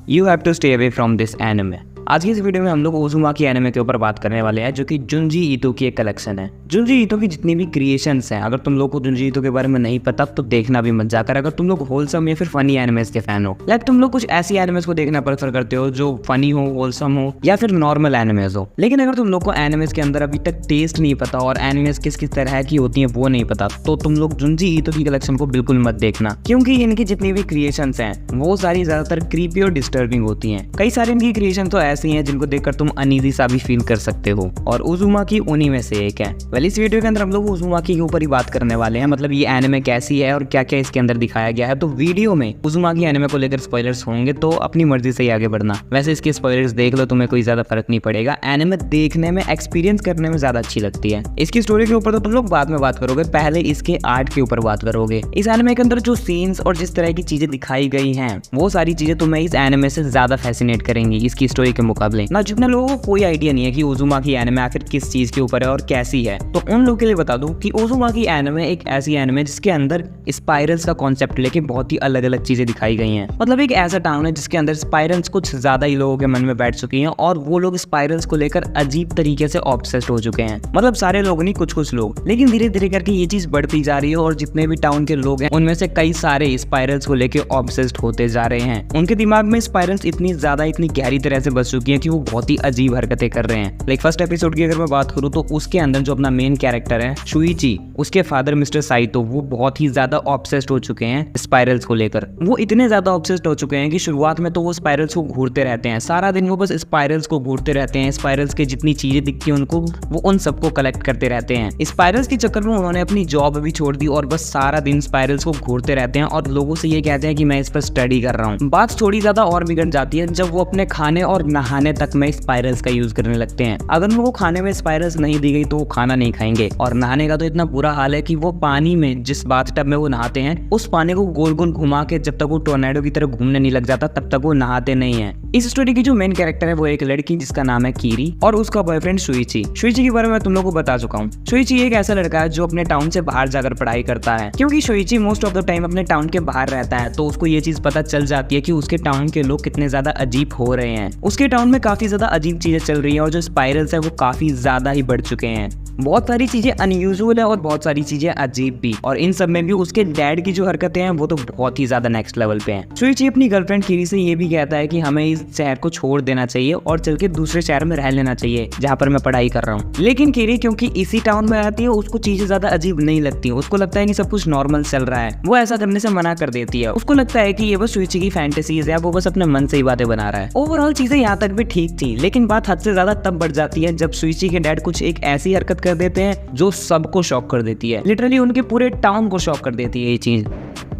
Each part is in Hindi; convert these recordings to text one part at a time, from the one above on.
You have to stay away from this anime. आज की इस वीडियो में हम लोग ओज़ुमाकी एनिमे के ऊपर बात करने वाले हैं, जो कि जुंजी ईतो की एक कलेक्शन है। जुंजी ईतो की जितनी भी क्रिएशंस हैं, अगर तुम लोग को जुंजी ईतो के बारे में नहीं पता तो देखना भी मत जाकर। अगर तुम लोग होलसम या फिर फनी एनिमेस के फैन हो, लाइक तुम लोग कुछ ऐसी एनिमेस को देखना प्रेफर करते हो जो फनी हो, होलसम हो या फिर नॉर्मल एनिमेस हो, लेकिन अगर तुम लोग को एनिमेस के अंदर अभी तक टेस्ट नहीं पता और एनिमेस किस किस तरह की होती है वो नहीं पता, तो तुम लोग जुंजी ईतो की कलेक्शन को बिल्कुल मत देखना, क्योंकि इनकी जितनी भी क्रिएशंस हैं वो सारी ज्यादातर क्रीपी और डिस्टर्बिंग होती हैं। कई सारी इनकी क्रिएशन तो ऐसी हैं जिनको देखकर तुम अनईजी सा भी फील कर सकते हो, और ओज़ुमाकी उन्हीं में से एक है। वेल, इस वीडियो के अंदर हम लोग ओज़ुमाकी के ऊपर ही बात करने वाले हैं, मतलब ये एनिमे कैसी है और क्या क्या इसके अंदर दिखाया गया है। तो वीडियो में ओज़ुमाकी एनिमे को लेकर स्पॉयलर्स होंगे, तो अपनी मर्जी से ही आगे बढ़ना। वैसे इसके स्पॉयलर्स देख लो, तुम्हें कोई ज्यादा फर्क नहीं पड़ेगा। एनिमे देखने में, एक्सपीरियंस करने में ज्यादा अच्छी लगती है। इसकी स्टोरी के ऊपर तो तुम लोग बाद में बात करोगे, पहले इसके आर्ट के ऊपर बात करोगे। इस एनिमे के अंदर जो सीन्स और जिस तरह की चीजें दिखाई गई हैं, वो सारी चीजें तुम्हें इस एनिमे से ज्यादा फैसिनेट करेंगी इसकी स्टोरी के मुकाबले। ना जितने लोगों को कोई आइडिया नहीं है कि ओज़ुमाकी एनिमे आखिर किस चीज के ऊपर है और कैसी है, तो उन लोगों के लिए बता दूं कि ओज़ुमाकी एनिमे एक ऐसी एनिमे जिसके अंदर स्पाइरल्स का कॉन्सेप्ट लेके बहुत ही अलग अलग चीजें दिखाई गई हैं। मतलब एक ऐसा टाउन है जिसके अंदर स्पाइरल्स कुछ ज्यादा ही लोगों के मन में बैठ चुकी हैं, और वो लोग स्पाइरल्स को लेकर अजीब तरीके से ऑब्सेस्ड हो चुके हैं। मतलब सारे लोग नहीं, कुछ कुछ लोग, लेकिन धीरे धीरे करके ये चीज बढ़ती जा रही है, और जितने भी टाउन के लोग हैं उनमें से कई सारे स्पाइरल्स को लेकर ऑब्सेस्ड होते जा रहे हैं। उनके दिमाग में स्पाइरल्स इतनी ज्यादा, इतनी गहरी तरह से बस चुकी है कि वो बहुत ही अजीब हरकतें कर रहे हैं। लाइक फर्स्ट एपिसोड की अगर मैं बात करूं तो उसके अंदर जो अपना मेन कैरेक्टर है शुइची, उसके फादर मिस्टर साइतो, वो बहुत ही ज्यादा ऑब्सेस्ड हो चुके हैं स्पाइरल्स को लेकर। वो इतने ज्यादा ऑब्सेस्ड हो चुके हैं कि शुरुआत में तो वो स्पाइरल्स को घूरते रहते हैं, सारा दिन वो बस स्पाइरल्स को घूरते रहते हैं। स्पाइरल्स के जितनी चीजें दिखती हैं उनको, वो उन सबको कलेक्ट करते रहते हैं। स्पाइरल्स के चक्कर में उन्होंने अपनी जॉब भी छोड़ दी और बस सारा दिन स्पाइरल्स को घूरते रहते हैं, और लोगों से ये कहते हैं कि मैं इस पर स्टडी कर रहा हूँ। बात थोड़ी ज्यादा और बिगड़ जाती है जब वो अपने खाने और नहाने तक में स्पाइरल्स का यूज करने लगते हैं। अगर उनको खाने में स्पाइरल्स नहीं दी गई तो वो खाना नहीं खाएंगे, और नहाने का तो इतना बुरा हाल है कि वो पानी में, जिस बाथटब में वो नहाते हैं, उस पानी को गोल गोल घुमा के जब तक वो टोर्नेडो की तरह घूमने नहीं लग जाता तब तक वो नहाते नहीं है। इस स्टोरी की जो मेन कैरेक्टर है वो एक लड़की जिसका नाम है कीरी, और उसका बॉयफ्रेंड शुइची। शुइची के बारे में तुम लोगों को बता चुका हूँ। शुइची एक ऐसा लड़का है जो अपने टाउन से बाहर जाकर पढ़ाई करता है, क्योंकि शुइची मोस्ट ऑफ द टाइम अपने टाउन के बाहर रहता है, तो उसको ये चीज पता चल जाती है कि उसके टाउन के लोग कितने ज्यादा अजीब हो रहे हैं। उसके टाउन में काफी ज्यादा अजीब चीजें चल रही है, और जो स्पाइरल्स है वो काफी ज्यादा ही बढ़ चुके हैं। बहुत सारी चीजें अनयूजुअल है और बहुत सारी चीजें अजीब भी, और इन सब में भी उसके डैड की जो हरकतें हैं वो तो बहुत ही ज्यादा नेक्स्ट लेवल पे हैं। शुइची अपनी गर्लफ्रेंड कीरी से ये भी कहता है कि हमें इस शहर को छोड़ देना चाहिए और चल के दूसरे शहर में रह लेना चाहिए जहाँ पर मैं पढ़ाई कर रहा हूँ। लेकिन कीरी क्योंकि इसी टाउन में रहती है, उसको चीजें ज्यादा अजीब नहीं लगती, उसको लगता है कि सब कुछ नॉर्मल चल रहा है। वो ऐसा करने से मना कर देती है। उसको लगता है कि ये बस शुइची की फैंटेसीज है, वो बस अपने मन से ही बातें बना रहा है। ओवरऑल चीजें यहाँ तक भी ठीक थी, लेकिन बात हद से ज्यादा तब बढ़ जाती है जब शुइची के डैड कुछ एक ऐसी हरकत कर देते हैं जो सबको शॉक कर देती है। लिटरली उनके पूरे टाउन को शॉक कर देती है ये चीज।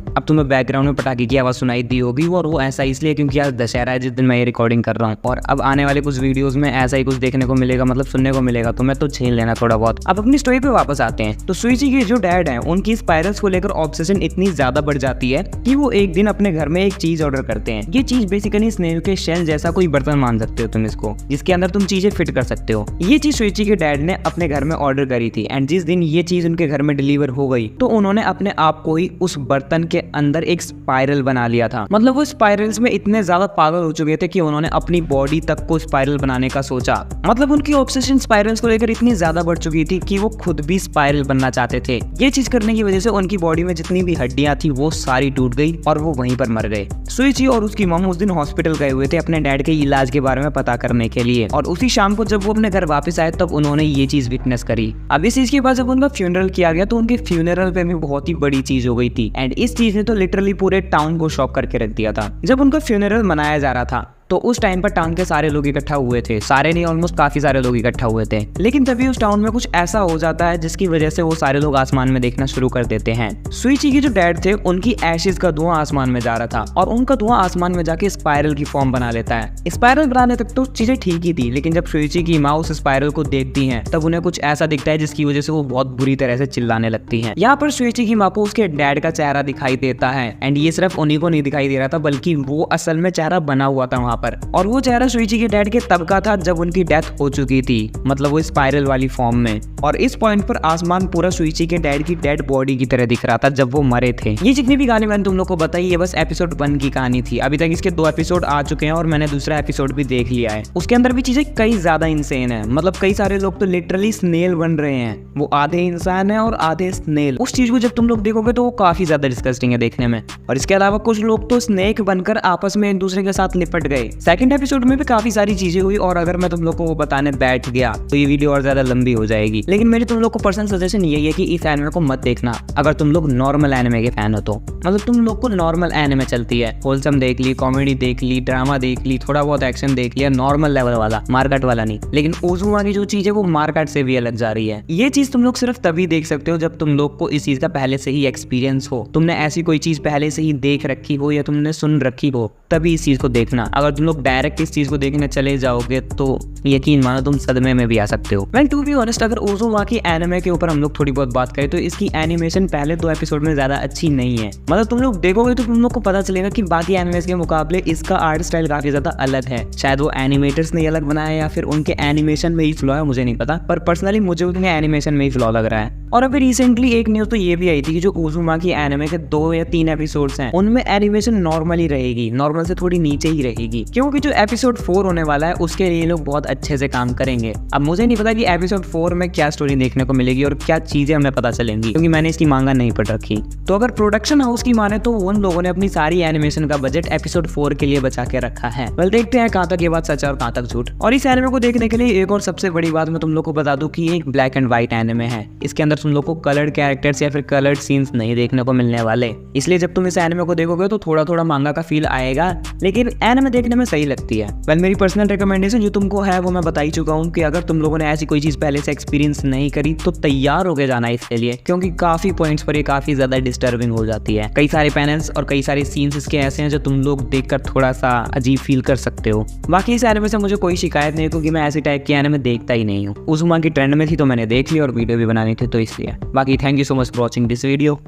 अब तुम्हें बैकग्राउंड में पटाखे की आवाज सुनाई दी होगी, और वो ऐसा इसलिए क्योंकि आज दशहरा है जिस दिन मैं ये रिकॉर्डिंग कर रहा हूँ, और अब आने वाले कुछ वीडियोस में ऐसा ही कुछ देखने को मिलेगा, मतलब सुनने को मिलेगा, तो मैं तो झेल लेना थोड़ा बहुत। अब अपनी स्टोरी पे वापस आते हैं। तो शुइची के जो डैड हैं उनकी स्पाइरल्स को लेकर ऑब्सेशन इतनी ज्यादा बढ़ जाती है कि वो एक दिन अपने घर में एक चीज ऑर्डर करते हैं। ये चीज बेसिकली स्नेल के शेल जैसा कोई बर्तन मान सकते हो तुम इसको, जिसके अंदर तुम चीजें फिट कर सकते हो। ये चीज शुइची के डैड ने अपने घर में ऑर्डर करी थी, एंड जिस दिन ये चीज उनके घर में डिलीवर हो गई तो उन्होंने अपने आप को ही उस बर्तन के अंदर एक स्पाइरल बना लिया था। मतलब वो स्पाइरल्स में इतने ज्यादा पागल हो चुके थे कि उन्होंने अपनी बॉडी तक को स्पाइरल बनाने का सोचा। मतलब उनकी ऑब्सेशन स्पाइरल्स को लेकर इतनी ज्यादा बढ़ चुकी थी कि वो खुद भी स्पाइरल बनना चाहते थे। ये चीज करने की वजह से उनकी बॉडी में जितनी भी हड्डियां थी वो सारी टूट गई और वो वहीं पर मर गए। शुइची और उसकी मॉम उस दिन हॉस्पिटल गए हुए थे अपने डैड के इलाज के बारे में पता करने के लिए, और उसी शाम को जब वो अपने घर वापस आए तब उन्होंने ये चीज विटनेस करी। अब इस चीज के बाद जब उनका फ्यूनरल किया गया तो उनके फ्यूनरल पे भी बहुत ही बड़ी चीज हो गई थी, एंड इस चीज ने तो लिटरली पूरे टाउन को शॉक करके रख दिया था। जब उनका फ्यूनरल मनाया जा रहा था तो उस टाइम पर टाउन के सारे लोग इकट्ठा हुए थे, सारे नहीं ऑलमोस्ट काफी सारे लोग इकट्ठा हुए थे। लेकिन तभी उस टाउन में कुछ ऐसा हो जाता है जिसकी वजह से वो सारे लोग आसमान में देखना शुरू कर देते हैं। शुइची के जो डैड थे उनकी एशेज का धुआं आसमान में जा रहा था, और उनका धुआं आसमान में जाके स्पाइरल की फॉर्म बना लेता है। स्पाइरल बनाने तक तो चीजें ठीक ही थी, लेकिन जब शुइची की माँ उस स्पाइरल को देखती है तब उन्हें कुछ ऐसा दिखता है जिसकी वजह से वो बहुत बुरी तरह से चिल्लाने लगती है। यहाँ पर शुइची की माँ को उसके डैड का चेहरा दिखाई देता है, एंड ये सिर्फ उन्हीं को नहीं दिखाई दे रहा था बल्कि वो असल में चेहरा बना हुआ था वहाँ पर, और वो चेहरा शुइची के डैड के तब का था जब उनकी डेथ हो चुकी थी, मतलब वो स्पाइरल वाली फॉर्म में। और इस पॉइंट पर आसमान पूरा शुइची के डैड की डेड बॉडी की तरह दिख रहा था जब वो मरे थे। ये जितनी भी कहानी मैंने तुम लोग को बताई ये बस एपिसोड 1 की कहानी थी। अभी तक इसके 2 एपिसोड आ चुके हैं और मैंने दूसरा एपिसोड भी देख लिया है। उसके अंदर भी चीजें कई ज्यादा इंसेन है, मतलब कई सारे लोग तो लिटरली स्नेल बन रहे हैं, वो आधे इंसान है और आधे स्नेल। उस चीज को जब तुम लोग देखोगे तो वो काफी ज्यादा डिस्गस्टिंग है देखने में। और इसके अलावा कुछ लोग तो स्नेक बनकर आपस में एक दूसरे के साथ लिपट गए। सेकंड एपिसोड में भी काफी सारी चीजें हुई और अगर मैं तुम लोग को वो बताने बैठ गया तो ये वीडियो और ज्यादा लंबी हो जाएगी। लेकिन मेरी तुम लोग को पर्सनल सजेशन यही है कि इस एनिमे को मत देखना अगर तुम लोग नॉर्मल एनिमे के फैन हो तो। मतलब तुम लोग को नॉर्मल एनिमे चलती है, होलसम देख ली, कॉमेडी देख ली, ड्रामा देख ली, थोड़ा बहुत एक्शन देख लिया, नॉर्मल लेवल वाला, मारकाट वाला नहीं। लेकिन ओजुमा की जो चीज है वो मारकाट से भी अलग जा रही है। ये चीज तुम लोग सिर्फ तभी देख सकते हो जब तुम लोग को इस चीज का पहले से ही एक्सपीरियंस हो, तुमने ऐसी कोई चीज पहले से ही देख रखी हो या तुमने सुन रखी हो, तभी इस चीज को देखना। अगर तुम लोग डायरेक्ट इस चीज को देखने चले जाओगे तो यकीन मानो तुम सदमे में भी आ सकते हो। वेल टू बी ऑनेस्ट, अगर ओजुमा की एनिमे के ऊपर हम लोग थोड़ी बहुत बात करें तो इसकी एनिमेशन पहले 2 एपिसोड में ज्यादा अच्छी नहीं है। मतलब तुम लोग देखोगे तो तुम लोग को पता चलेगा कि बाकी एनिमेस के मुकाबले इसका आर्ट स्टाइल काफी ज्यादा अलग है। शायद वो एनिमेटर्स ने अलग बनाया या फिर उनके एनिमेशन में ही फ्लॉ है, मुझे नहीं पता, पर पर्सनली मुझे उनके एनिमेशन में ही फ्लॉ लग रहा है। और अभी रिसेंटली एक न्यूज तो ये भी आई थी कि जो ओजुमा की एनिमे के 2 या 3 एपिसोड्स हैं उनमें एनिमेशन नॉर्मल ही रहेगी, नॉर्मल से थोड़ी नीचे ही रहेगी, क्योंकि जो एपिसोड 4 होने वाला है उसके लिए लोग बहुत अच्छे से काम करेंगे। अब मुझे नहीं पता कि एपिसोड 4 में क्या स्टोरी देखने को मिलेगी और क्या चीजें हमें पता चलेंगी, क्योंकि मैंने इसकी मांगा नहीं पढ़ रखी। तो अगर प्रोडक्शन हाउस की माने तो उन लोगों ने अपनी सारी एनिमेशन का बजट एपिसोड 4 के लिए बचा के रखा है। वेल देखते हैं कहाँ तक ये बात सच है और कहाँ तक झूठ। और इस एनिमे को देखने के लिए एक और सबसे बड़ी बात मैं तुम लोग को बता दूं कि एक ब्लैक एंड व्हाइट एनिमे है। इसके अंदर तुम लोग को कलर्ड कैरेक्टर्स या फिर कलर्ड सीन्स नहीं देखने को मिलने वाले, इसलिए जब तुम इस एनिमे को देखोगे तो थोड़ा थोड़ा मांगा का फील आएगा, लेकिन एनिमे देखने में सही लगती है। वेल मेरी पर्सनल रिकमेंडेशन जो तुमको है वो मैं बता ही चुका हूँ कि अगर तुम लोगों ने ऐसी कोई चीज पहले से एक्सपीरियंस नहीं करी तो तैयार होके जाना इसके लिए, क्योंकि काफी पॉइंट्स पर ये काफी ज्यादा डिस्टर्बिंग हो जाती है। कई सारे पैनल्स और कई सारे सीन्स इसके ऐसे हैं जो तुम लोग देखकर थोड़ा सा अजीब फील कर सकते हो। बाकी इस एनिमे से मुझे कोई शिकायत नहीं है क्योंकि मैं ऐसी टाइप की एनिमे देखता ही नहीं हूँ। ओजुमा की ट्रेंड में थी तो मैंने देख ली और वीडियो भी बनानी थी तो इसलिए। बाकी thank you so much for watching this video.